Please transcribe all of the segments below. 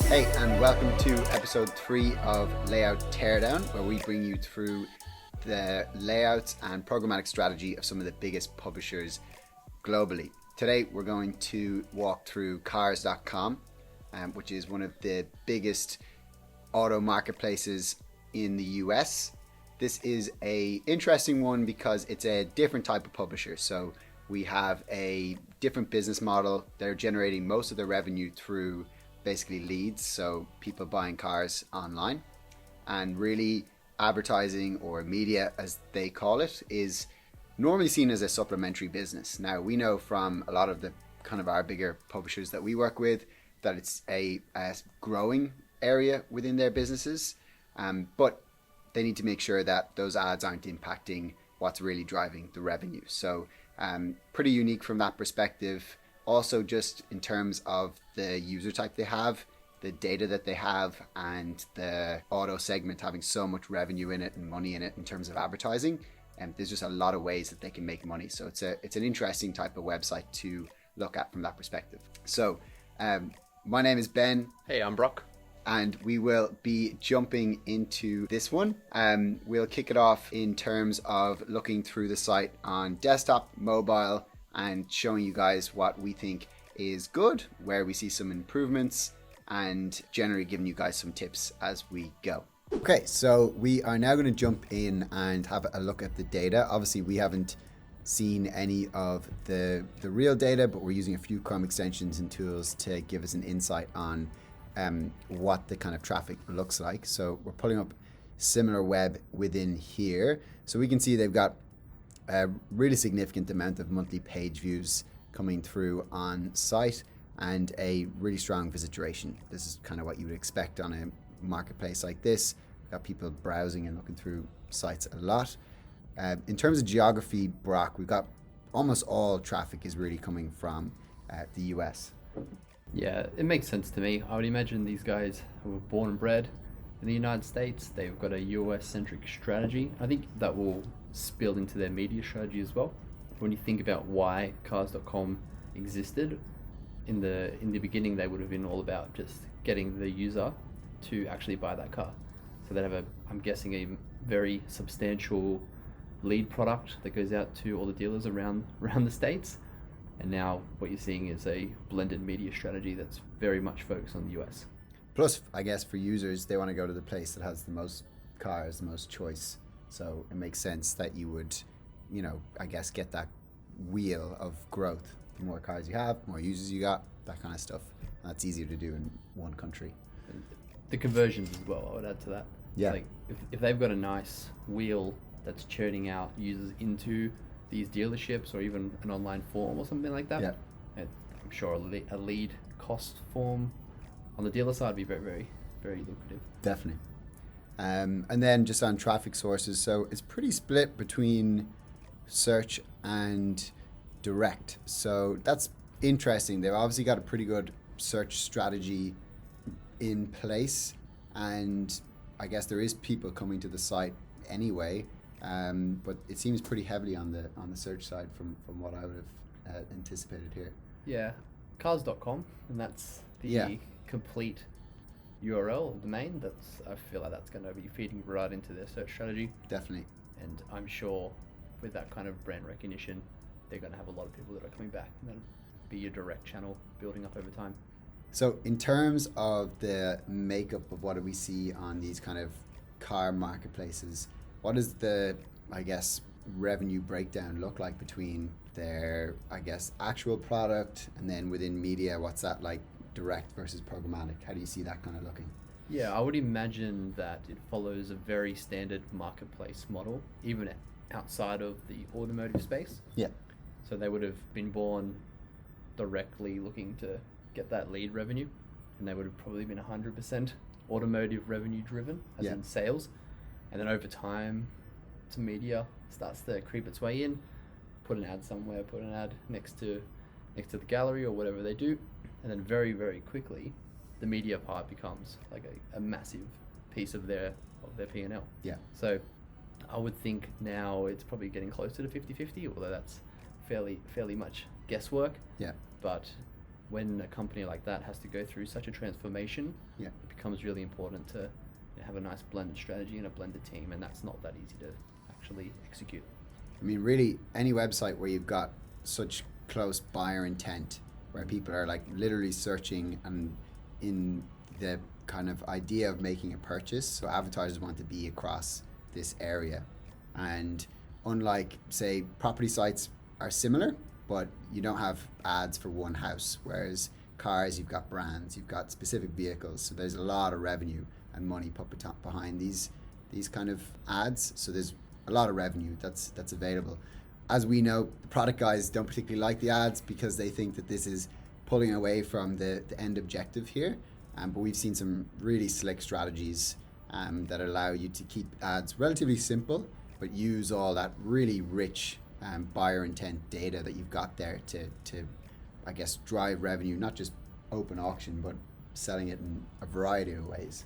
Hey, and welcome to episode 3 of Layout Teardown, where we bring you through the layouts and programmatic strategy of some of the biggest publishers globally. Today, we're going to walk through Cars.com, which is one of the biggest auto marketplaces in the US. This is an interesting one because it's a different type of publisher. So we have a different business model. They're generating most of their revenue through basically leads, so people buying cars online, and really advertising, or media as they call it, is normally seen as a supplementary business. Now, we know from a lot of the kind of our bigger publishers that we work with that it's a growing area within their businesses, but they need to make sure that those ads aren't impacting what's really driving the revenue. So pretty unique from that perspective. Also, just in terms of the user type they have, the data that they have, and the auto segment having so much revenue in it and money in it in terms of advertising, and there's just a lot of ways that they can make money. So it's an interesting type of website to look at from that perspective. So my name is Ben. Hey, I'm Brock. And we will be jumping into this one. We'll kick it off in terms of looking through the site on desktop, mobile, and showing you guys what we think is good, where we see some improvements, and generally giving you guys some tips as we go. Okay, so we are now going to jump in and have a look at the data. Obviously, we haven't seen any of the real data, but we're using a few Chrome extensions and tools to give us an insight on what the kind of traffic looks like. So we're pulling up SimilarWeb within here. So we can see they've got a really significant amount of monthly page views coming through on site and a really strong visit duration. This is kind of what you would expect on a marketplace like this. We've got people browsing and looking through sites a lot. In terms of geography, Brock, we've got almost all traffic is really coming from the US. Yeah, it makes sense to me. I would imagine these guys who were born and bred in the United States, they've got a US-centric strategy. I think that will spill into their media strategy as well. When you think about why Cars.com existed, in the beginning, they would have been all about just getting the user to actually buy that car. So they'd have I'm guessing, a very substantial lead product that goes out to all the dealers around the States. And now what you're seeing is a blended media strategy that's very much focused on the US. Plus, I guess for users, they want to go to the place that has the most cars, the most choice. So it makes sense that you would, I guess, get that wheel of growth. The more cars you have, more users you got, that kind of stuff. And that's easier to do in one country. The conversions as well, I would add to that. Yeah. Like if they've got a nice wheel that's churning out users into these dealerships or even an online form or something like that, yeah. I'm sure a lead cost form on the dealer side would be very, very, very lucrative. Definitely. And then just on traffic sources, so it's pretty split between search and direct. So that's interesting. They've obviously got a pretty good search strategy in place, and I guess there is people coming to the site anyway, but it seems pretty heavily on the search side from what I would have anticipated here. Yeah, Cars.com, and that's the complete URL domain. I feel like that's going to be feeding right into their search strategy. Definitely. And I'm sure with that kind of brand recognition, they're going to have a lot of people that are coming back, and that'll be your direct channel building up over time. So in terms of the makeup of what do we see on these kind of car marketplaces, what does the, I guess, revenue breakdown look like between their, I guess, actual product, and then within media, what's that like, direct versus programmatic? How do you see that kind of looking? Yeah, I would imagine that it follows a very standard marketplace model, even outside of the automotive space. Yeah. So they would have been born directly looking to get that lead revenue, and they would have probably been 100% automotive revenue driven, as in sales. And then over time, some media starts to creep its way in, put an ad somewhere, put an ad next to the gallery or whatever they do. And then very, very quickly, the media part becomes like a massive piece of their P&L. Yeah. So I would think now it's probably getting closer to 50-50, although that's fairly much guesswork. Yeah. But when a company like that has to go through such a transformation, Yeah. it becomes really important to have a nice blended strategy and a blended team, and that's not that easy to actually execute. I mean, really, any website where you've got such close buyer intent, where people are like literally searching and in the kind of idea of making a purchase, so advertisers want to be across this area. And unlike, say, property sites are similar, but you don't have ads for one house, whereas cars, you've got brands, you've got specific vehicles, so there's a lot of revenue and money put behind these kind of ads. So there's a lot of revenue that's available. As we know, the product guys don't particularly like the ads because they think that this is pulling away from the end objective here. But we've seen some really slick strategies that allow you to keep ads relatively simple, but use all that really rich buyer intent data that you've got there to I guess drive revenue, not just open auction, but selling it in a variety of ways.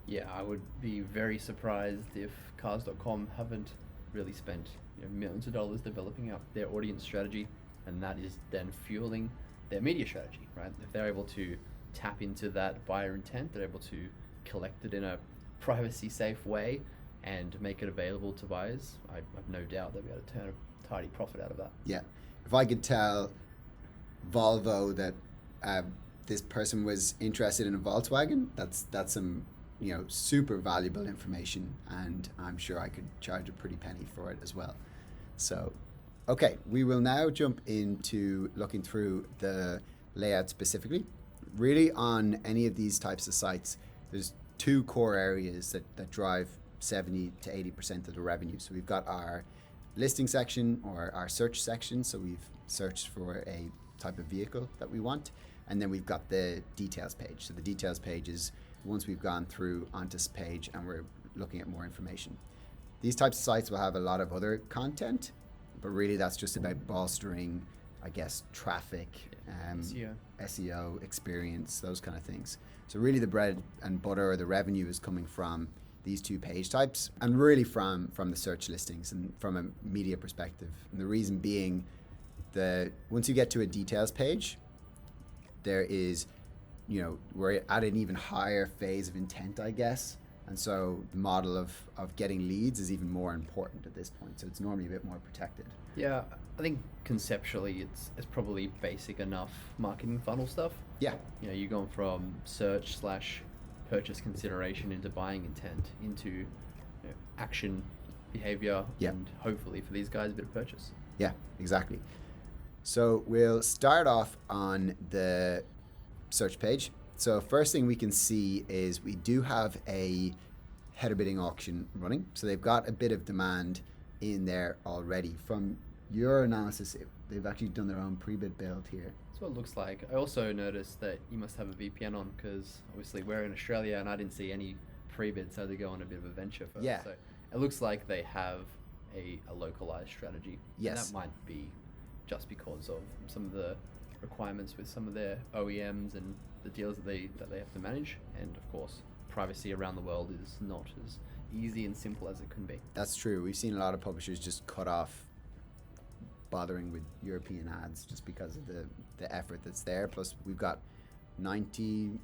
Yeah, I would be very surprised if cars.com haven't really spent millions of dollars developing out their audience strategy, and that is then fueling their media strategy, right? If they're able to tap into that buyer intent, they're able to collect it in a privacy safe way and make it available to buyers, I have no doubt they'll be able to turn a tidy profit out of that. Yeah. If I could tell Volvo that this person was interested in a Volkswagen, that's some super valuable information, and I'm sure I could charge a pretty penny for it as well. So, okay, we will now jump into looking through the layout specifically. Really, on any of these types of sites, there's two core areas that drive 70 to 80% of the revenue. So we've got our listing section or our search section. So we've searched for a type of vehicle that we want. And then we've got the details page. So the details page is once we've gone through onto this page and we're looking at more information. These types of sites will have a lot of other content, but really that's just about bolstering, I guess, traffic, SEO experience, those kind of things. So really the bread and butter or the revenue is coming from these two page types, and really from the search listings and from a media perspective. And the reason being, once you get to a details page, there is, we're at an even higher phase of intent, I guess. And so the model of getting leads is even more important at this point. So it's normally a bit more protected. Yeah, I think conceptually it's probably basic enough marketing funnel stuff. Yeah. You're going from search/purchase consideration into buying intent into action behavior, and hopefully for these guys a bit of purchase. Yeah, exactly. So we'll start off on the search page. So first thing we can see is we do have a header bidding auction running. So they've got a bit of demand in there already. From your analysis, they've actually done their own pre-bid build here. That's what it looks like. I also noticed that you must have a VPN on because obviously we're in Australia and I didn't see any pre-bid, so they go on a bit of a venture first. Yeah. So it looks like they have a localized strategy. Yes. And that might be just because of some of the requirements with some of their OEMs and the deals that they have to manage, and of course privacy around the world is not as easy and simple as it can be. That's true. We've seen a lot of publishers just cut off bothering with European ads just because of the effort that's there. Plus we've got 93%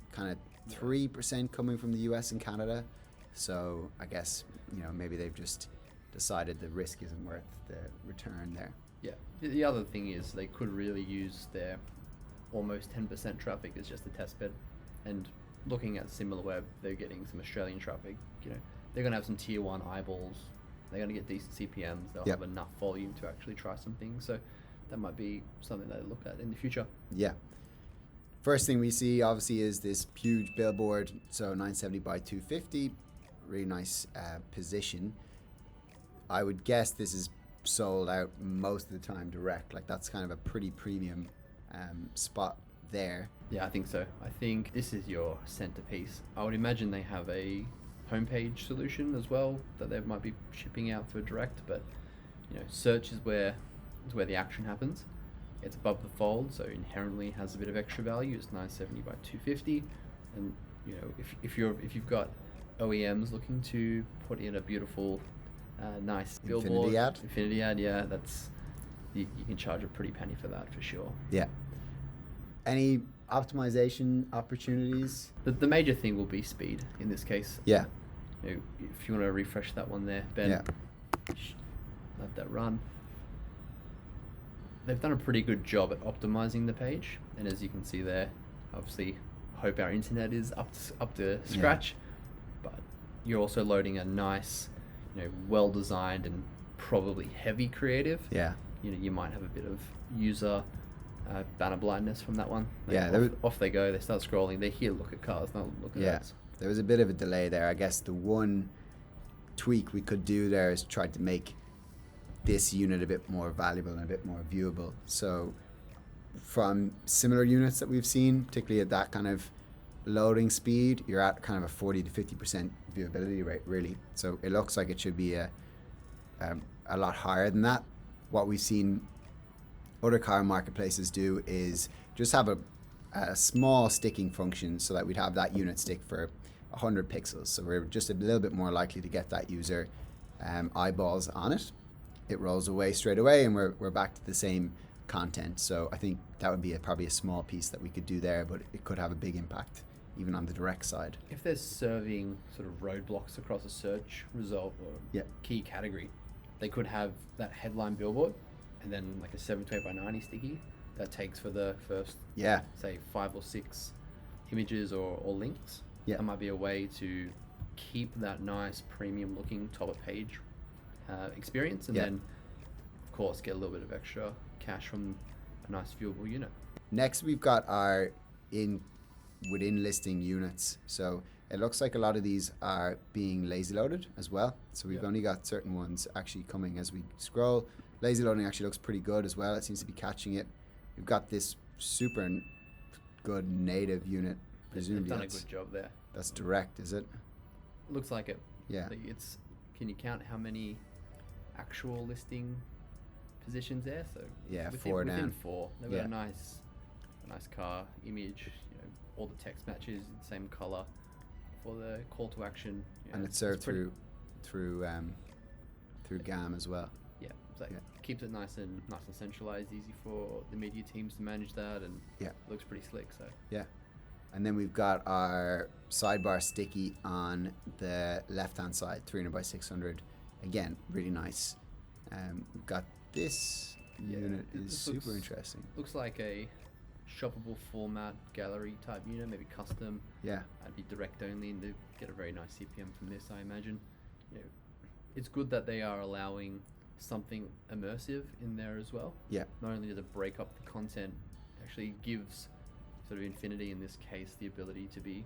coming from the US and Canada, so I guess maybe they've just decided the risk isn't worth the return there. Yeah. The other thing is they could really use their almost 10% traffic as just a test bed. And looking at SimilarWeb, they're getting some Australian traffic. They're going to have some tier 1 eyeballs. They're going to get decent CPMs. They'll have enough volume to actually try some things. So that might be something they look at in the future. Yeah. First thing we see obviously is this huge billboard. So 970 by 250, really nice position. I would guess this is sold out most of the time direct. Like that's kind of a pretty premium spot there. Yeah, I think so. I think this is your centerpiece. I would imagine they have a homepage solution as well that they might be shipping out for direct, but search is where the action happens. It's above the fold, so inherently has a bit of extra value. It's 970 by 250, and if you've got OEMs looking to put in a beautiful nice billboard, Infinity ad, yeah, that's you can charge a pretty penny for that for sure. Yeah. Any optimization opportunities? The major thing will be speed in this case. Yeah. You know, if you want to refresh that one there, Ben, Yeah. let that run. They've done a pretty good job at optimizing the page, and as you can see there, obviously, hope our internet is up to scratch. But you're also loading a nice, well designed and probably heavy creative. Yeah. You might have a bit of user banner blindness from that one. Off they go. They start scrolling. They hear "look at cars," not "look at ads." There was a bit of a delay there. I guess the one tweak we could do there is try to make this unit a bit more valuable and a bit more viewable. So from similar units that we've seen, particularly at that kind of loading speed, you're at kind of a 40 to 50% viewability rate, really. So it looks like it should be a lot higher than that. What we've seen other car marketplaces do is just have a small sticking function so that we'd have that unit stick for 100 pixels. So we're just a little bit more likely to get that user eyeballs on it. It rolls away straight away and we're back to the same content. So I think that would be probably a small piece that we could do there, but it could have a big impact even on the direct side. If they're serving sort of roadblocks across a search result or key category, they could have that headline billboard and then like a 720 by 90 sticky that takes for the first, say 5 or 6 images or links. Yeah. That might be a way to keep that nice premium looking top of page experience, and then of course get a little bit of extra cash from a nice viewable unit. Next we've got our within listing units. So it looks like a lot of these are being lazy loaded as well. So we've only got certain ones actually coming as we scroll. Lazy loading actually looks pretty good as well. It seems to be catching it. We've got this super good native unit. Presumably they've done a good job there. That's direct, is it? Looks like it. Yeah. Can you count how many actual listing positions there? So four down. Within 4, they've got a nice car image. All the text matches in the same color for the call to action. And it's served through GAM as well. Yeah, so it keeps it nice and centralized, easy for the media teams to manage that, and it looks pretty slick. So and then we've got our sidebar sticky on the left hand side, 300 by 600. Again, really nice. We've got this unit is super interesting. Looks like a shoppable format gallery type unit, maybe custom. I'd be direct only, and they get a very nice CPM from this, I imagine. It's good that they are allowing something immersive in there as well. Not only does it break up the content, it actually gives sort of Infinity in this case the ability to be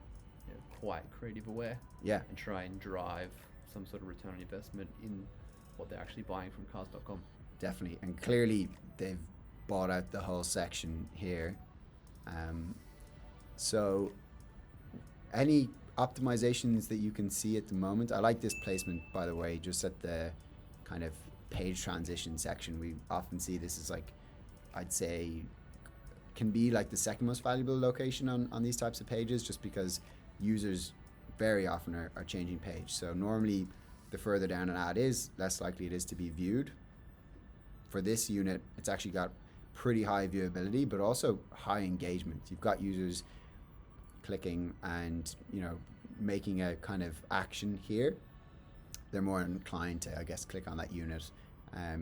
quite creative aware and try and drive some sort of return on investment in what they're actually buying from cars.com. Definitely, and clearly they've bought out the whole section here. So any optimizations that you can see at the moment? I like this placement, by the way, just at the kind of page transition section. We often see this as like, I'd say, can be like the second most valuable location on these types of pages, just because users very often are changing page. So normally the further down an ad is, less likely it is to be viewed. For this unit, it's actually got pretty high viewability, but also high engagement. You've got users clicking and making a kind of action here. They're more inclined to, I guess, click on that unit,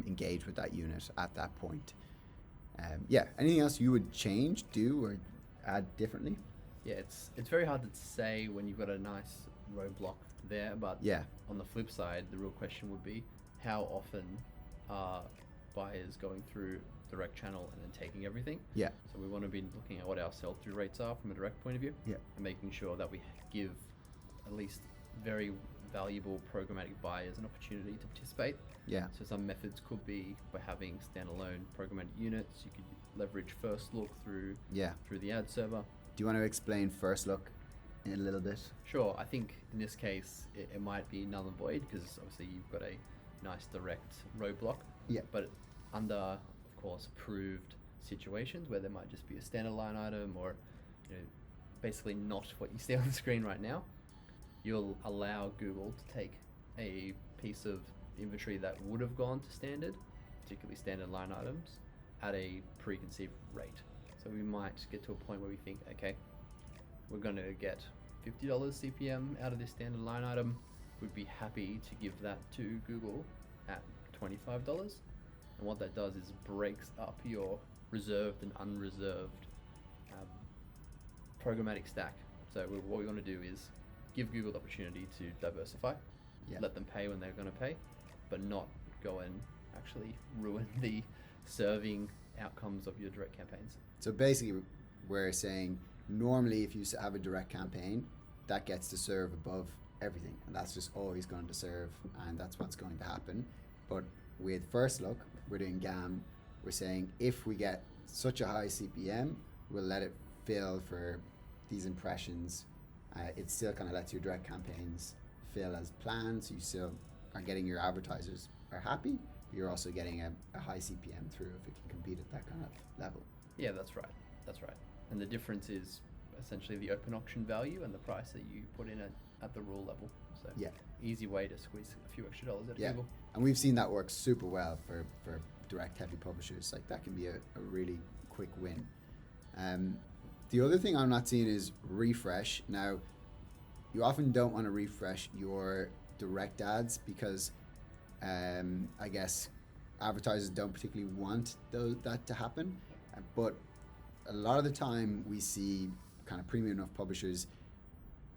engage with that unit at that point. Anything else you would change, do, or add differently? It's very hard to say when you've got a nice roadblock there, but on the flip side, the real question would be, how often are buyers going through direct channel and then taking everything? So we want to be looking at what our sell-through rates are from a direct point of view, and making sure that we give at least very valuable programmatic buyers an opportunity to participate. So some methods could be by having standalone programmatic units. You could leverage first look through the ad server. Do you want to explain first look in a little bit? Sure. I think in this case it might be null and void, because obviously you've got a nice direct roadblock. But under, of course, approved situations where there might just be a standard line item, or basically not what you see on the screen right now, you'll allow Google to take a piece of inventory that would have gone to standard, particularly standard line items, at a preconceived rate. So we might get to a point where we think, okay, we're going to get $50 CPM out of this standard line item. We'd be happy to give that to Google at $25. And what that does is breaks up your reserved and unreserved programmatic stack. So what we want to do is give Google the opportunity to diversify, let them pay when they're going to pay, but not go and actually ruin the serving outcomes of your direct campaigns. So basically, we're saying normally if you have a direct campaign, that gets to serve above everything, and that's just always going to serve, and that's what's going to happen. But with First Look, we're doing GAM. We're saying if we get such a high CPM, we'll let it fill for these impressions. It still kind of lets your direct campaigns fill as planned, so you still are getting your advertisers are happy, but you're also getting a high CPM through if it can compete at that kind of level. Yeah, that's right. And the difference is essentially the open auction value and the price that you put in at the raw level. So easy way to squeeze a few extra dollars out of Google. And we've seen that work super well for direct heavy publishers. Like that can be a really quick win. The other thing I'm not seeing is refresh. Now, you often don't want to refresh your direct ads because I guess advertisers don't particularly want that to happen. But a lot of the time we see kind of premium enough publishers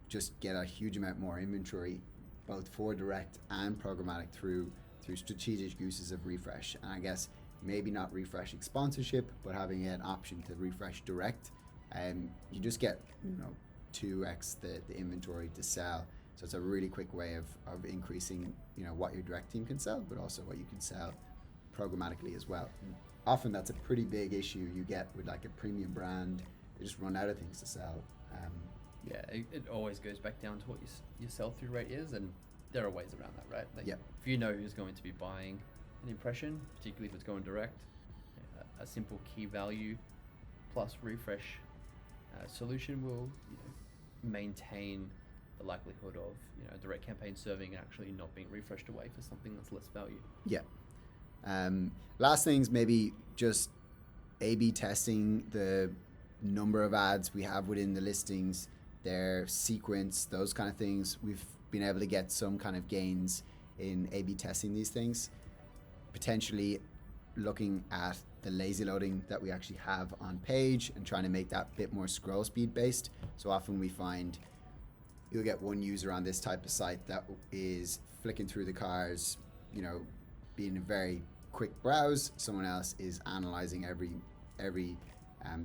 just get a huge amount more inventory, both for direct and programmatic through strategic uses of refresh. And I guess maybe not refreshing sponsorship, but having an option to refresh direct, and you just get 2x the inventory to sell. So it's a really quick way of increasing what your direct team can sell, but also what you can sell programmatically as well. And often that's a pretty big issue you get with like a premium brand. They just run out of things to sell. It always goes back down to what your sell-through rate is, and there are ways around that, right? Like if you know who's going to be buying an impression, particularly if it's going direct, a simple key value plus refresh solution will maintain the likelihood of a direct campaign serving and actually not being refreshed away for something that's less value. Last things, maybe just A/B testing the number of ads we have within the listings, their sequence, those kind of things. We've been able to get some kind of gains in A/B testing these things, potentially looking at the lazy loading that we actually have on page and trying to make that bit more scroll speed based. So often we find you'll get one user on this type of site that is flicking through the cars, being a very quick browse. Someone else is analyzing every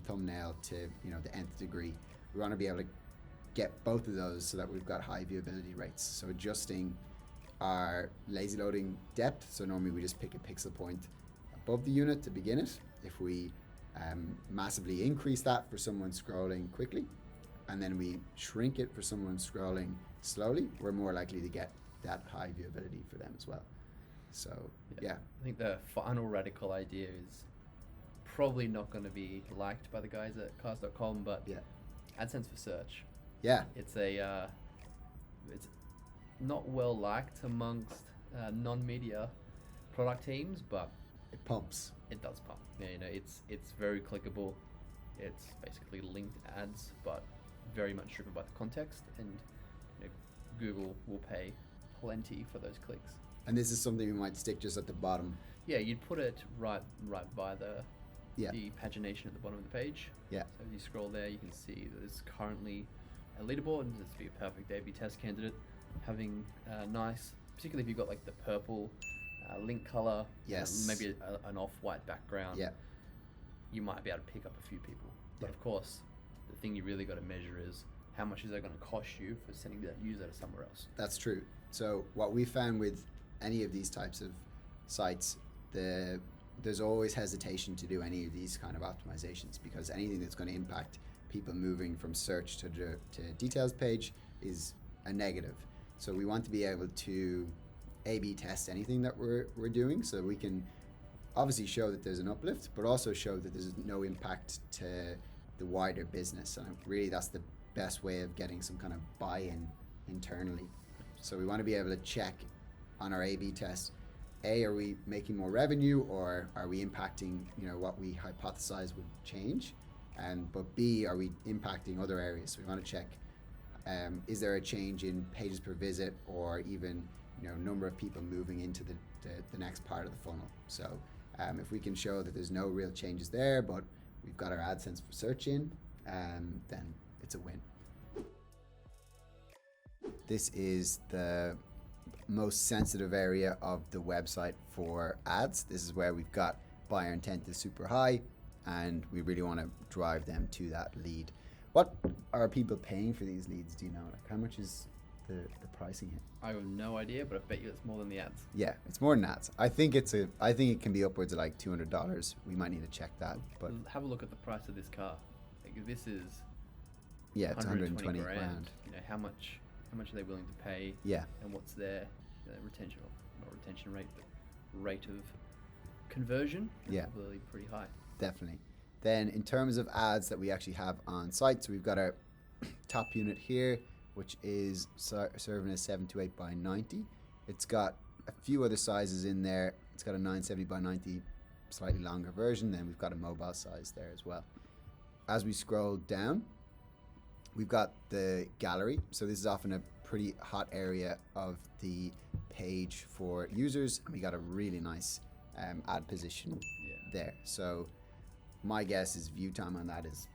thumbnail to the nth degree. We want to be able to get both of those so that we've got high viewability rates. So adjusting our lazy loading depth. So normally we just pick a pixel point above the unit to begin it. If we massively increase that for someone scrolling quickly, and then we shrink it for someone scrolling slowly, we're more likely to get that high viewability for them as well. So I think the final radical idea is probably not going to be liked by the guys at cars.com, but AdSense for search. It's it's not well liked amongst non-media product teams, but it pumps. It does pump. It's very clickable. It's basically linked ads, but very much driven by the context, and Google will pay plenty for those clicks. And this is something we might stick just at the bottom. Yeah, you'd put it right by the pagination at the bottom of the page. So if you scroll there, you can see that there's currently a leaderboard, and this would be a perfect A/B test candidate. Having nice, particularly if you've got like the purple link color, maybe an off-white background, you might be able to pick up a few people. But of course, the thing you really got to measure is how much is that going to cost you for sending that user to somewhere else. That's true. So what we found with any of these types of sites, there's always hesitation to do any of these kind of optimizations, because anything that's going to impact people moving from search to details page is a negative. So we want to be able to A/B test anything that we're doing, so we can obviously show that there's an uplift, but also show that there's no impact to the wider business. And really that's the best way of getting some kind of buy-in internally. So we want to be able to check on our A/B test, are we making more revenue, or are we impacting what we hypothesize would change? But B, are we impacting other areas? So we want to check, is there a change in pages per visit, or even number of people moving into the next part of the funnel? So if we can show that there's no real changes there, but we've got our AdSense for search in, then it's a win. This is the most sensitive area of the website for ads. This is where we've got buyer intent is super high, and we really want to drive them to that lead. What are people paying for these leads? Do you know? Like, how much is the pricing here? I have no idea, but I bet you it's more than the ads. Yeah, it's more than ads. I think it can be upwards of like $200. We might need to check that. But have a look at the price of this car. Like, this is it's 120 grand. How much are they willing to pay? Yeah. And what's their retention, not retention rate, but rate of conversion? Yeah. Probably pretty high. Definitely. Then in terms of ads that we actually have on site, so we've got our top unit here, which is serving a 728 by 90. It's got a few other sizes in there. It's got a 970 by 90, slightly longer version. Then we've got a mobile size there as well. As we scroll down, we've got the gallery. So this is often a pretty hot area of the page for users. And we got a really nice ad position there. So my guess is view time on that is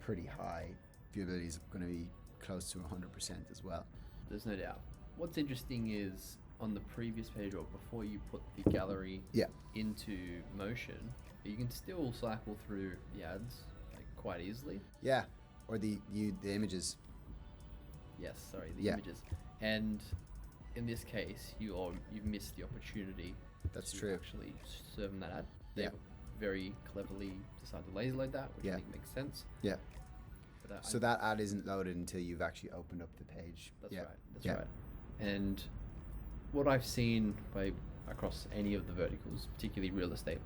pretty high. Viewability is going to be close to 100% as well. There's no doubt. What's interesting is on the previous page, or before you put the gallery into motion, you can still cycle through the ads quite easily. Yeah, or the images. Yes, sorry, the images. And in this case, you've missed the opportunity. That's to true. Actually serve them that ad. They very cleverly decided to laser load that, which I think makes sense. Yeah. So that ad isn't loaded until you've actually opened up the page. That's right. That's right. And what I've seen across any of the verticals, particularly real estate,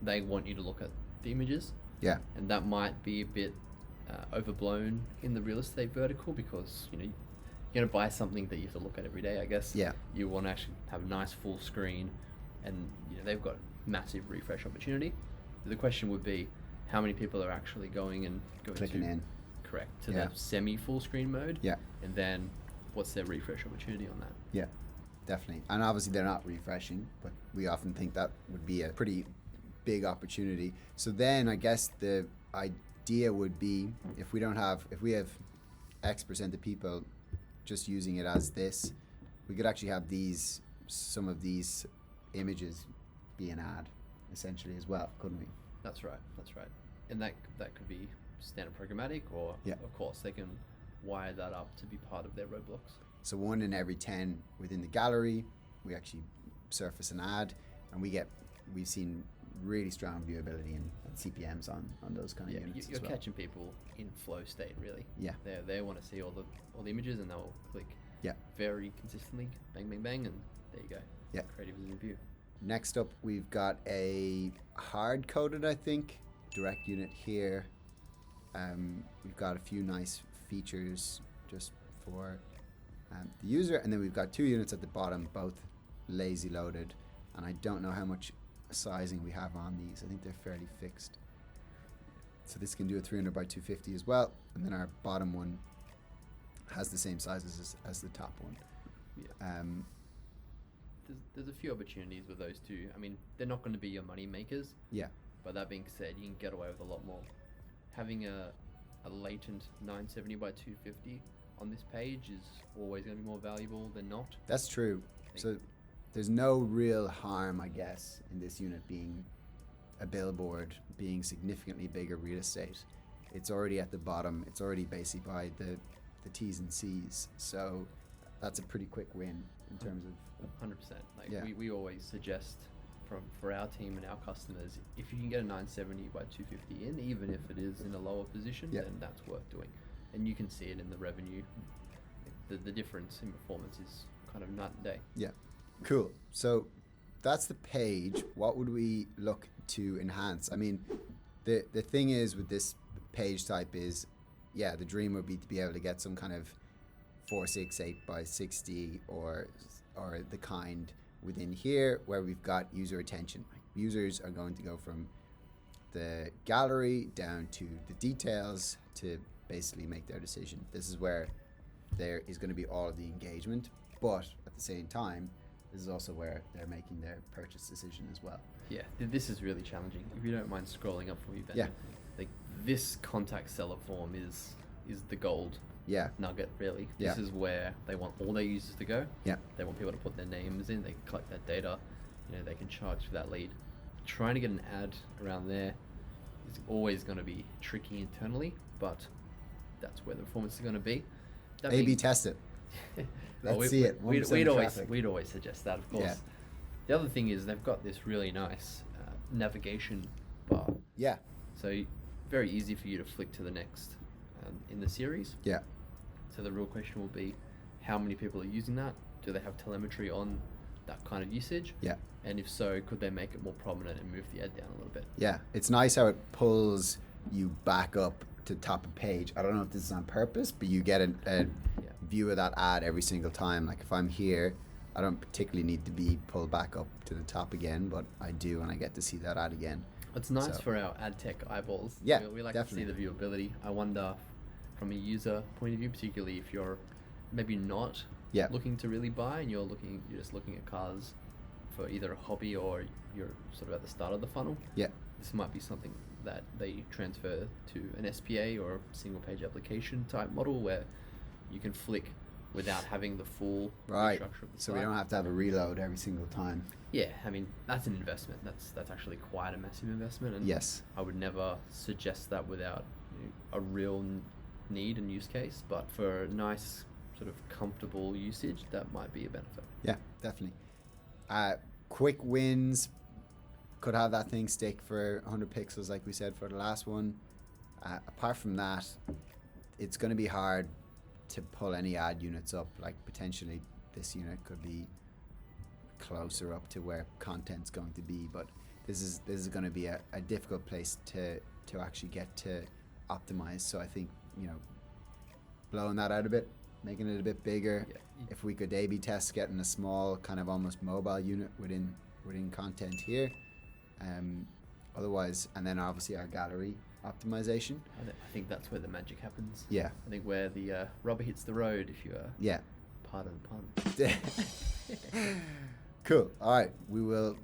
they want you to look at the images. Yeah. And that might be a bit overblown in the real estate vertical, because you're going to buy something that you have to look at every day, I guess. Yeah. You want to actually have a nice full screen, and they've got massive refresh opportunity. The question would be, how many people are actually clicking in? Correct, to the semi full screen mode. Yeah. And then what's their refresh opportunity on that? Yeah, definitely. And obviously they're not refreshing, but we often think that would be a pretty big opportunity. So then I guess the idea would be, if we have X% of people just using it as this, we could actually have some of these images be an ad essentially as well, couldn't we? That's right. And that could be standard programmatic, or of course they can wire that up to be part of their roadblocks. So 1 in every 10 within the gallery, we actually surface an ad, and we've seen really strong viewability and CPMs on those kind of units. You're catching people in flow state, really. Yeah. They want to see all the images, and they'll click very consistently, bang, bang, bang, and there you go. Yeah. Creative is in view. Next up, we've got a hard-coded, I think, direct unit here. We've got a few nice features just for the user, and then we've got 2 units at the bottom, both lazy loaded, and I don't know how much sizing we have on these. I think they're fairly fixed. So this can do a 300 by 250 as well, and then our bottom one has the same sizes as the top one. Yeah. There's a few opportunities with those two. I mean, they're not going to be your money makers. Yeah. But that being said, you can get away with a lot more. Having a latent 970 by 250 on this page is always going to be more valuable than not. That's true. So there's no real harm, I guess, in this unit being a billboard, being significantly bigger real estate. It's already at the bottom. It's already basically by the T's and C's. So that's a pretty quick win in terms of 100%. We always suggest for our team and our customers, if you can get a 970 by 250 in, even if it is in a lower position, then that's worth doing. And you can see it in the revenue. The difference in performance is kind of night and day. Yeah. Cool. So that's the page. What would we look to enhance? I mean, the thing is with this page type is, the dream would be to be able to get some kind of 468 by 60 or the kind within here where we've got user attention. Users are going to go from the gallery down to the details to basically make their decision. This is where there is going to be all of the engagement, but at the same time, this is also where they're making their purchase decision as well. Yeah, this is really challenging. If you don't mind scrolling up for me, Ben. Yeah. Like this contact seller form is the gold Yeah. nugget, really. Yeah. This is where they want all their users to go. Yeah. They want people to put their names in, they can collect that data, they can charge for that lead. Trying to get an ad around there is always going to be tricky internally, but that's where the performance is going to be. A/B test it. Let's see it. We'd always suggest that, of course. Yeah. The other thing is they've got this really nice navigation bar. Yeah. So very easy for you to flick to the next in the series. Yeah. So the real question will be, how many people are using that? Do they have telemetry on that kind of usage? Yeah. And if so, could they make it more prominent and move the ad down a little bit? Yeah. It's nice how it pulls you back up to top of page. I don't know if this is on purpose, but you get a view of that ad every single time. Like if I'm here, I don't particularly need to be pulled back up to the top again, but I do, and I get to see that ad again. It's nice for our ad tech eyeballs. Yeah, we like definitely. to see the viewability. I wonder, from a user point of view, particularly if you're maybe not looking to really buy and you're just looking at cars for either a hobby or you're sort of at the start of the funnel. Yeah. This might be something that they transfer to an SPA or single page application type model where you can flick without having the full structure of the So site. we don't have to have a reload every single time. Yeah, I mean, that's an investment. That's actually quite a massive investment. And Yes. I would never suggest that without a real need and use case. But for nice, sort of comfortable usage, that might be a benefit. Yeah, definitely. Quick wins. Could have that thing stick for 100 pixels like we said for the last one. Apart from that, it's going to be hard to pull any ad units up. Like potentially this unit could be closer up to where content's going to be, but this is going to be a difficult place to actually get to optimize. So I think blowing that out a bit, making it a bit bigger. Yeah. If we could A/B test getting a small kind of almost mobile unit within content here. Otherwise, and then obviously our gallery optimization. I think that's where the magic happens. Yeah. I think where the rubber hits the road, if you Yeah. pardon the pun. Cool. All right. We will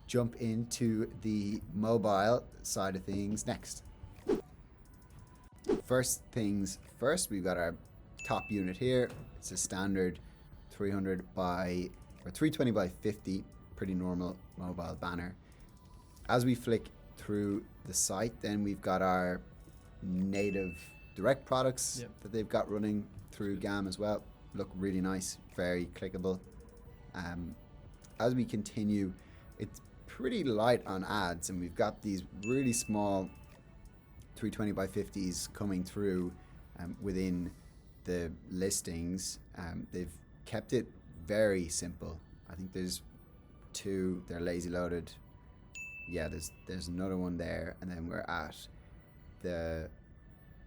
jump into the mobile side of things next. First things first, we've got our top unit here. It's a standard 320 by 50, pretty normal mobile banner. As we flick through the site, then we've got our native direct products that they've got running through GAM as well. Look really nice, very clickable. As we continue, it's pretty light on ads, and we've got these really small 320 by 50s coming through within the listings. They've kept it very simple. I think there's two, they're lazy loaded. Yeah, there's another one there, and then we're at the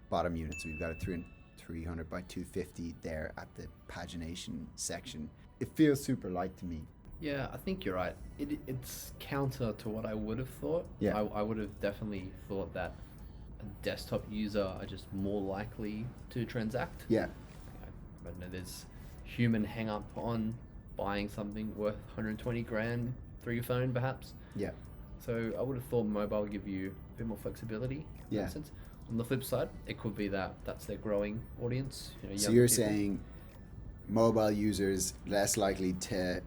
bottom unit. So we've got a 300 by 250 there at the pagination section. It feels super light to me. Yeah, I think you're right. It's counter to what I would have thought. Yeah. I would have definitely thought that a desktop user are just more likely to transact. Yeah. I don't know, there's human hang up on buying something worth 120 grand through your phone perhaps. Yeah. So I would have thought mobile would give you a bit more flexibility in that sense. On the flip side, it could be that that's their growing audience. So you're saying mobile users less likely to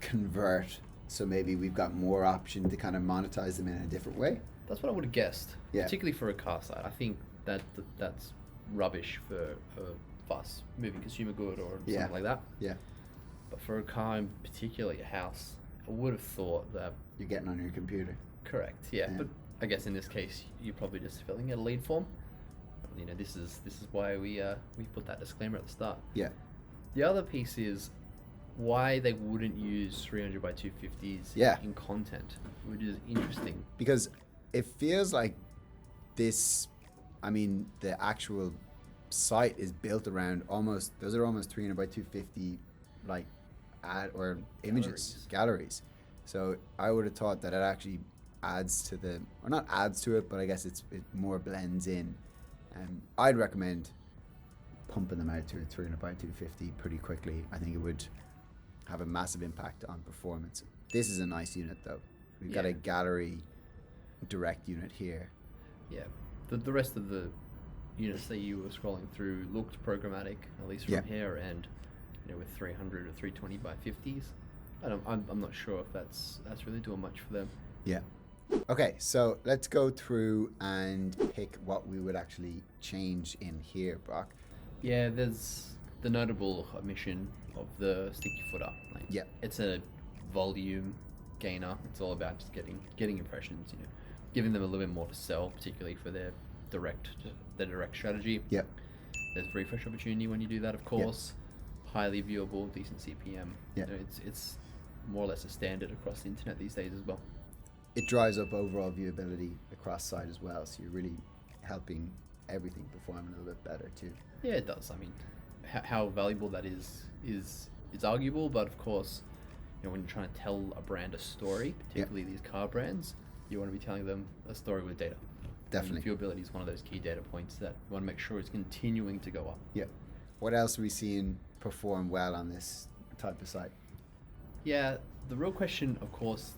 convert, so maybe we've got more option to kind of monetize them in a different way? That's what I would have guessed, Yeah. particularly for a car site. I think that's rubbish for a fast moving consumer good or something like that. Yeah. But for a car, in particular a house, I would have thought that... You're getting on your computer. Correct, yeah. But I guess in this case, you're probably just filling out a lead form. This is why we put that disclaimer at the start. Yeah. The other piece is why they wouldn't use 300 by 250s in content, which is interesting. Because it feels like this, the actual site is built around those are almost 300 by 250 like ad or images, galleries. So I would have thought that it actually adds to or not adds to it, but I guess it more blends in. I'd recommend pumping them out to a 300 by 250 pretty quickly. I think it would have a massive impact on performance. This is a nice unit though. We've got a gallery direct unit here. Yeah, the rest of the units that you were scrolling through looked programmatic, at least from here, and with 300 or 320 by 50s. I'm not sure if that's really doing much for them. Yeah. Okay, so let's go through and pick what we would actually change in here, Brock. Yeah, there's the notable omission of the sticky footer. It's a volume gainer. It's all about just getting impressions, giving them a little bit more to sell, particularly for their direct strategy. Yep. There's refresh opportunity when you do that, of course. Highly viewable, decent CPM. Yeah. It's more or less a standard across the internet these days as well. It drives up overall viewability across site as well, so you're really helping everything perform a little bit better too. Yeah, it does. I mean, how valuable that is arguable, but of course, when you're trying to tell a brand a story, particularly these car brands, you want to be telling them a story with data. Definitely. And viewability is one of those key data points that we want to make sure is continuing to go up. Yeah. What else are we seeing perform well on this type of site? Yeah, the real question, of course,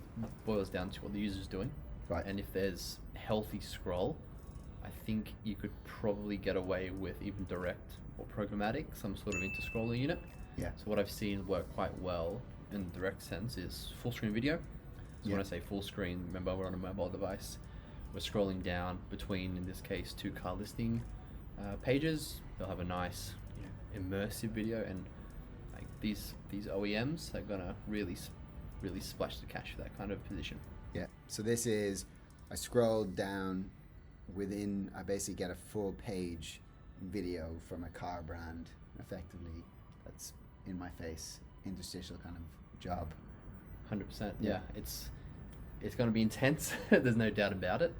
boils down to what the user's doing. Right. And if there's healthy scroll, I think you could probably get away with even direct or programmatic, some sort of interscroller unit. Yeah. So what I've seen work quite well in the direct sense is full screen video. So when I say full screen, remember we're on a mobile device. We're scrolling down between, in this case, 2 car listing pages. They'll have a nice immersive video, and like these OEMs are gonna really splash the cash for that kind of position. Yeah. So this is, I scrolled down I basically get a full page video from a car brand, effectively, that's in my face, interstitial kind of job. 100%. Yeah. It's going to be intense. There's no doubt about it.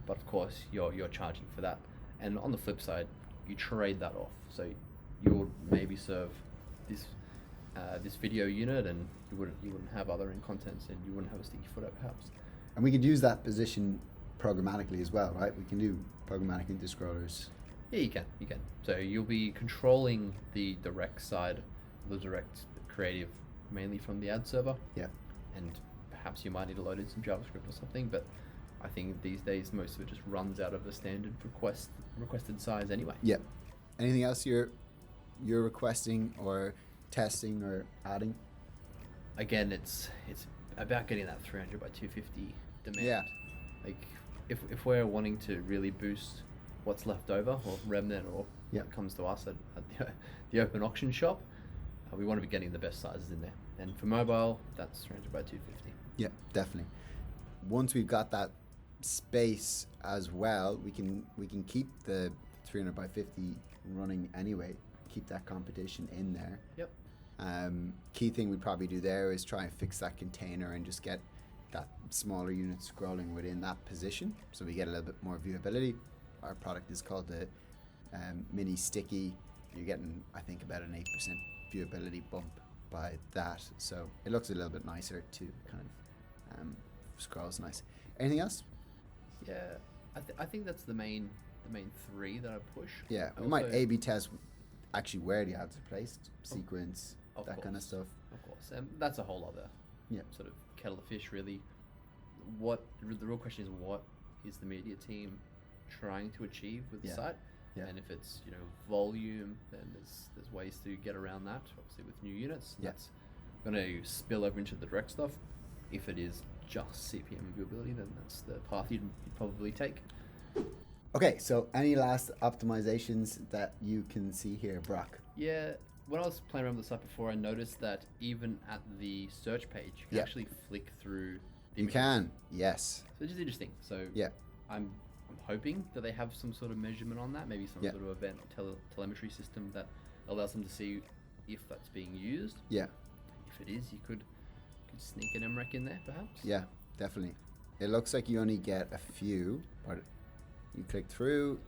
But of course, you're charging for that. And on the flip side, you trade that off. So you would maybe serve this video unit, and you wouldn't have other in contents, and you wouldn't have a sticky footer perhaps. And we could use that position programmatically as well, right? We can do programmatic interscrollers. Yeah, you can. So you'll be controlling the direct side, the direct creative, mainly from the ad server. Yeah. And perhaps you might need to load in some JavaScript or something, but I think these days most of it just runs out of the standard requested size anyway. Yeah. Anything else you're requesting or testing or adding? Again, it's about getting that 300 by 250 demand. Yeah. Like if we're wanting to really boost what's left over or remnant or what comes to us at the open auction shop, we want to be getting the best sizes in there. And for mobile, that's 300 by 250. Yeah, definitely. Once we've got that space as well, we can keep the 300 by 50 running anyway, keep that competition in there. Yep. Key thing we'd probably do there is try and fix that container and just get that smaller unit scrolling within that position, so we get a little bit more viewability. Our product is called the Ministicky. You're getting, I think, about an 8% viewability bump by that, so it looks a little bit nicer too. Kind of scrolls nice. Anything else? Yeah, I think that's the main 3 that I push. Yeah, we might A/B test actually where the ads are placed, sequence, that kind of stuff. Of course, and that's a whole other sort of kettle of fish, really. The real question is, what is the media team trying to achieve with the site? Yeah. And if it's volume, then there's ways to get around that. Obviously, with new units, that's going to spill over into the direct stuff. If it is just CPM and viewability, then that's the path you'd probably take. Okay, so any last optimizations that you can see here, Brock? Yeah, when I was playing around with the site before, I noticed that even at the search page, you can actually flick through the images. You can, yes. So it's just interesting. So I'm hoping that they have some sort of measurement on that, maybe some sort of event or telemetry system that allows them to see if that's being used. Yeah. If it is, you could sneak an Mrec in there, perhaps. Yeah, definitely. It looks like you only get a few, but you click through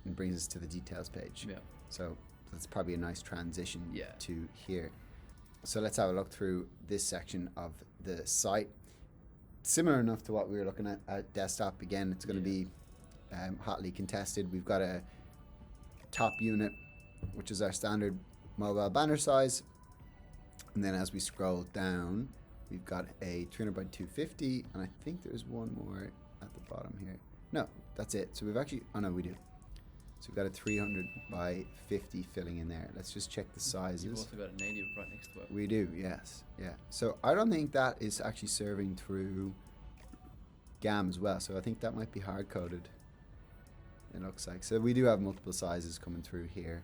and brings us to the details page. Yeah. So that's probably a nice transition to here. So let's have a look through this section of the site. similar enough to what we were looking at desktop. Again, it's going to be hotly contested. We've got a top unit, which is our standard mobile banner size. And then as we scroll down, we've got a 300 by 250, and I think there's one more at the bottom here. No, that's it. So we've actually, oh no, we do. So we've got a 300 by 50 filling in there. Let's just check the sizes. You've also got a native right next to it. We do, yes. Yeah. So I don't think that is actually serving through GAM as well. So I think that might be hard coded. It looks like. So we do have multiple sizes coming through here.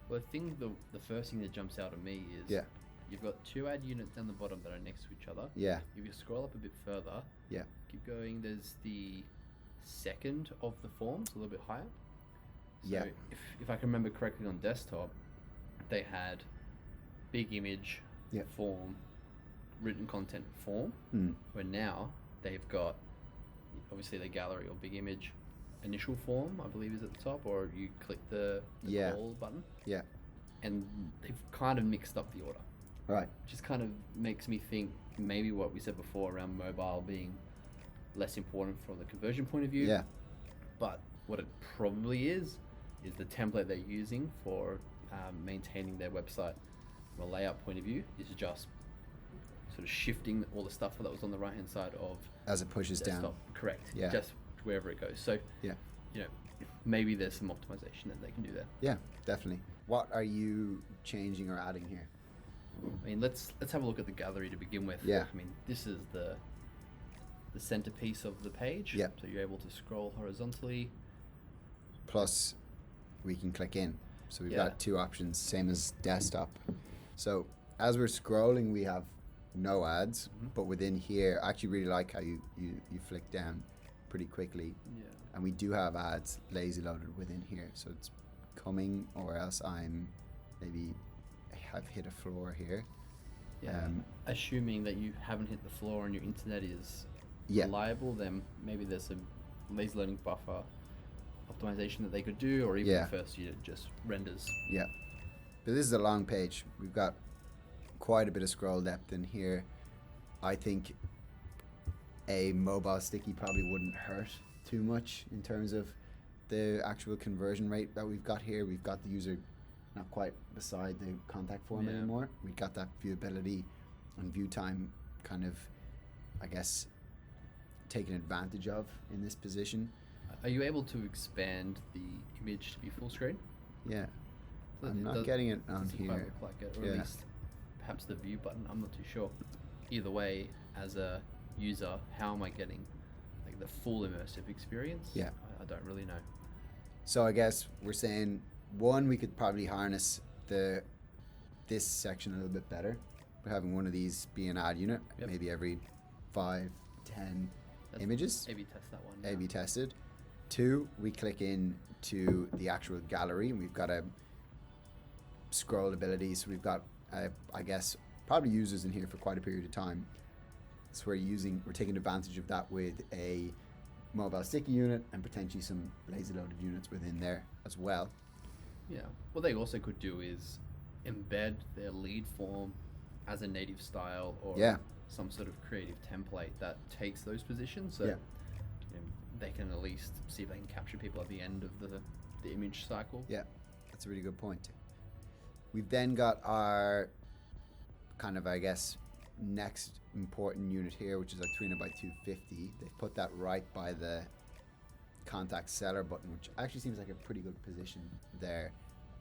Well, I think the first thing that jumps out at me is you've got two ad units down the bottom that are next to each other. Yeah. If you scroll up a bit further, keep going, there's the second of the forms, a little bit higher. So if I can remember correctly on desktop, they had big image, form, written content form, where now they've got obviously the gallery or big image initial form, I believe is at the top, or you click the call button. Yeah. And they've kind of mixed up the order. Right. Just kind of makes me think maybe what we said before around mobile being less important from the conversion point of view. Yeah. But what it probably is the template they're using for maintaining their website from a layout point of view is just sort of shifting all the stuff that was on the right hand side of as it pushes desktop. down. Correct. Yeah. Just wherever it goes. So maybe there's some optimization that they can do there. Yeah, definitely. What are you changing or adding here? I mean, let's have a look at the gallery to begin with. Yeah. I mean, this is the centerpiece of the page. Yeah. So you're able to scroll horizontally. Plus, we can click in. So we've got two options, same as desktop. So as we're scrolling, we have no ads, but within here, I actually really like how you flick down pretty quickly. Yeah. And we do have ads lazy loaded within here. So it's coming, or else I'm maybe have hit a floor here. Yeah. Assuming that you haven't hit the floor and your internet is reliable, then maybe there's some lazy loading buffer optimization that they could do, or even first unit just renders. Yeah. But this is a long page. We've got quite a bit of scroll depth in here. I think a mobile sticky probably wouldn't hurt too much in terms of the actual conversion rate that we've got here. We've got the user not quite beside the contact form anymore. We've got that viewability and view time kind of, I guess, taken advantage of in this position. Are you able to expand the image to be full screen? Yeah. I'm not getting it on here. Quite look like it, or at least perhaps the view button. I'm not too sure. Either way, as a user, how am I getting like the full immersive experience? Yeah. I don't really know. So I guess we're saying, one, we could probably harness this section a little bit better by having one of these be an ad unit, maybe every 5, 10 images. A/B test that one. A/B tested. 2, we click in to the actual gallery, and we've got a scroll ability. So we've got, I guess, probably users in here for quite a period of time. So we're taking advantage of that with a mobile sticky unit and potentially some lazy loaded units within there as well. Yeah. What they also could do is embed their lead form as a native style or some sort of creative template that takes those positions. So they can at least see if they can capture people at the end of the image cycle. Yeah, that's a really good point. We've then got our kind of, I guess, next important unit here, which is our 300 by 250. They've put that right by the contact seller button, which actually seems like a pretty good position there.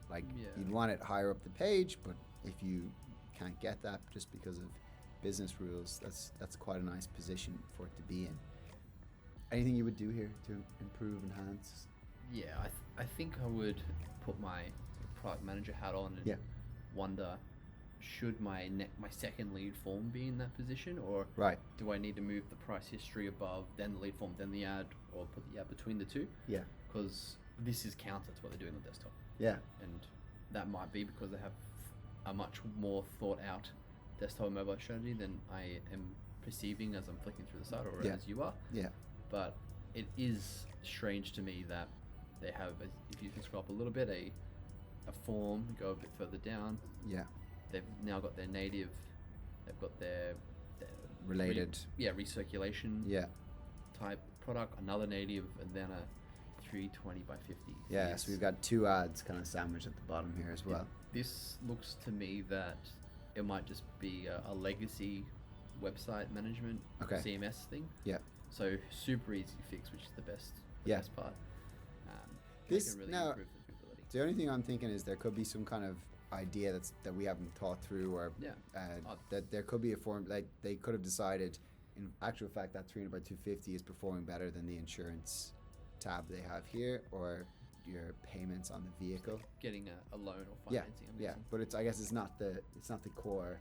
Like you'd want it higher up the page, but if you can't get that just because of business rules, that's quite a nice position for it to be in. Anything you would do here to improve, enhance? Yeah, I think I would put my product manager hat on and wonder, should my second lead form be in that position, or do I need to move the price history above, then the lead form, then the ad, or put the ad between the two? Yeah. Because this is counter to what they're doing on desktop. Yeah. And that might be because they have a much more thought out desktop and mobile strategy than I am perceiving as I'm flicking through the site, or as you are. Yeah. But it is strange to me that they have, if you can scroll up a little bit, a form, go a bit further down. Yeah. They've now got their native, they've got their related. Recirculation Yeah. type product, another native, and then a 320 by 50. Yeah, so we've got 2 ads kind of sandwiched at the bottom here as well. This looks to me that it might just be a legacy website management CMS thing. Yeah. So super easy to fix, which is the best part. This really now, improve the visibility. the only thing I'm thinking is there could be some kind of idea that we haven't thought through, or that there could be a form, like they could have decided in actual fact that 300 by 250 is performing better than the insurance tab they have here, or your payments on the vehicle, getting a loan or financing. But I guess it's not the core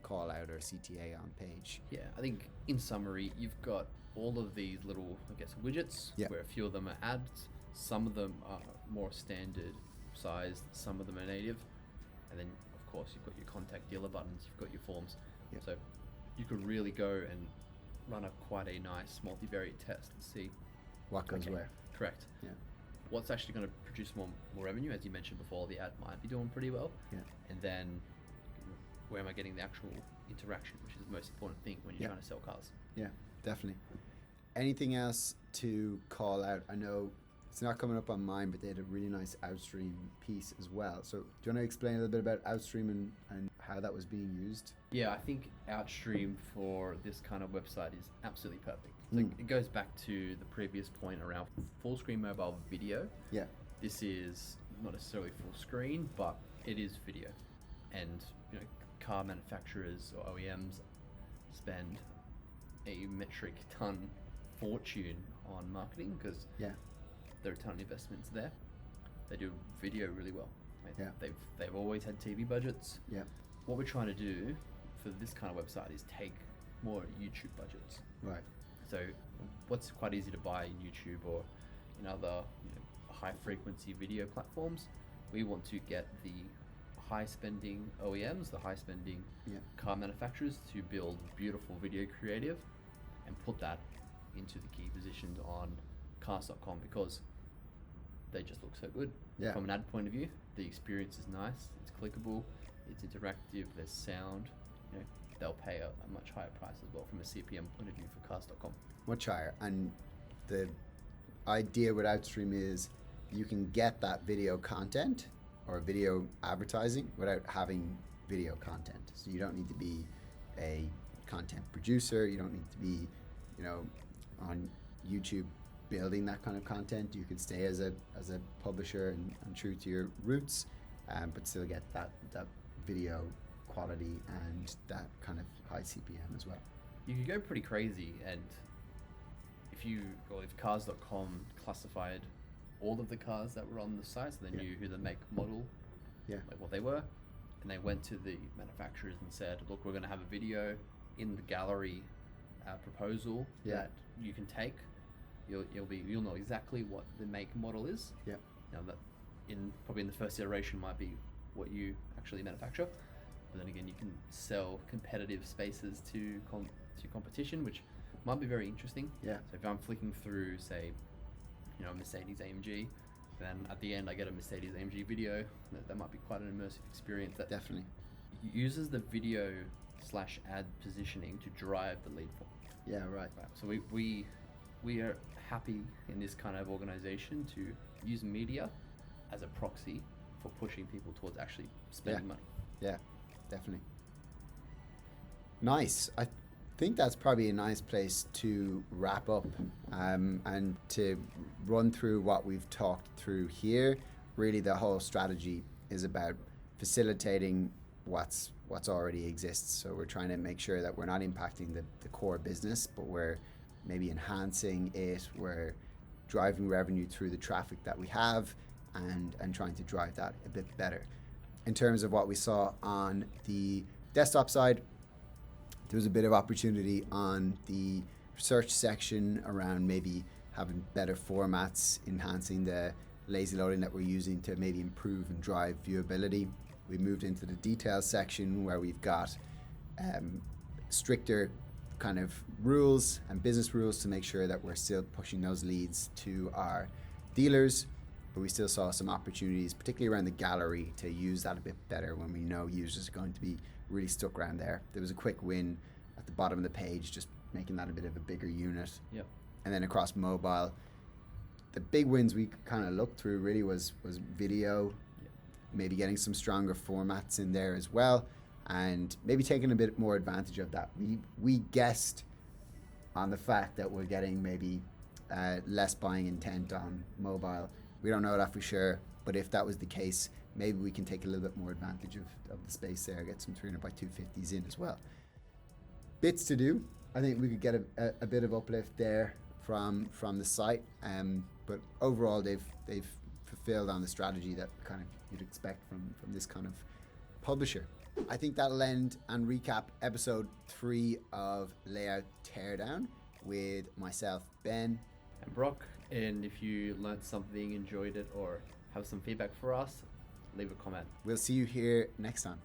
call out or CTA on page. I think in summary, you've got all of these little, I guess, widgets, where a few of them are ads, some of them are more standard sized, some of them are native, and then of course you've got your contact dealer buttons, you've got your forms. So you could really go and run quite a nice multivariate test and see what goes where. Correct. What's actually going to produce more revenue? As you mentioned before, the ad might be doing pretty well. And then where am I getting the actual interaction, which is the most important thing when you're trying to sell cars. Yeah, definitely. Anything else to call out? I know it's not coming up on mine, but they had a really nice Outstream piece as well. So do you want to explain a little bit about Outstream and how that was being used? Yeah, I think Outstream for this kind of website is absolutely perfect. So it goes back to the previous point around full screen mobile video. This is not necessarily full screen, but it is video. And car manufacturers or OEMs spend a metric ton fortune on marketing because there are a ton of investments there. They do video really well. They've always had TV budgets. What we're trying to do for this kind of website is take more YouTube budgets. So what's quite easy to buy in YouTube or in other high frequency video platforms, we want to get the high spending OEMs, the high spending car manufacturers to build beautiful video creative and put that into the key positions on cars.com because they just look so good. From an ad point of view, the experience is nice, it's clickable, it's interactive, there's sound. They'll pay a much higher price as well from a CPM point of view for cars.com. Much higher. And the idea with Outstream is you can get that video content or video advertising without having video content. So you don't need to be a content producer. You don't need to be, on YouTube building that kind of content. You can stay as a publisher and true to your roots, but still get that video quality and that kind of high CPM as well. You could go pretty crazy, and if cars.com classified all of the cars that were on the site, so they knew who the make, model, like what they were, and they went to the manufacturers and said, look, we're going to have a video in the gallery proposal that you can take. You'll know exactly what the make and model is. Now that probably in the first iteration might be what you actually manufacture, but then again you can sell competitive spaces to competition, which might be very interesting. So if I'm flicking through, say, a Mercedes AMG, then at the end I get a Mercedes AMG video. That might be quite an immersive experience that definitely uses the video / ad positioning to drive the lead form. Right. So we are happy in this kind of organization to use media as a proxy for pushing people towards actually spending money. Definitely. Nice. I think that's probably a nice place to wrap up, and to run through what we've talked through here. Really, the whole strategy is about facilitating what's already exists. So we're trying to make sure that we're not impacting the core business, but we're maybe enhancing it. We're driving revenue through the traffic that we have and trying to drive that a bit better. In terms of what we saw on the desktop side, there was a bit of opportunity on the search section around maybe having better formats, enhancing the lazy loading that we're using to maybe improve and drive viewability. We moved into the details section where we've got stricter kind of rules and business rules to make sure that we're still pushing those leads to our dealers, but we still saw some opportunities, particularly around the gallery, to use that a bit better when we know users are going to be really stuck around there. There was a quick win at the bottom of the page, just making that a bit of a bigger unit. Yep. And then across mobile, the big wins we kind of looked through really was video, maybe getting some stronger formats in there as well, and maybe taking a bit more advantage of that. We guessed on the fact that we're getting maybe less buying intent on mobile. We don't know that for sure, but if that was the case, maybe we can take a little bit more advantage of the space there, get some 300 by 250s in as well. Bits to do. I think we could get a bit of uplift there from the site, but overall they've fulfilled on the strategy that kind of you'd expect from this kind of publisher. I think that'll end and recap episode 3 of Layout Teardown with myself, Ben, and Brock. And if you learned something, enjoyed it, or have some feedback for us, leave a comment. We'll see you here next time.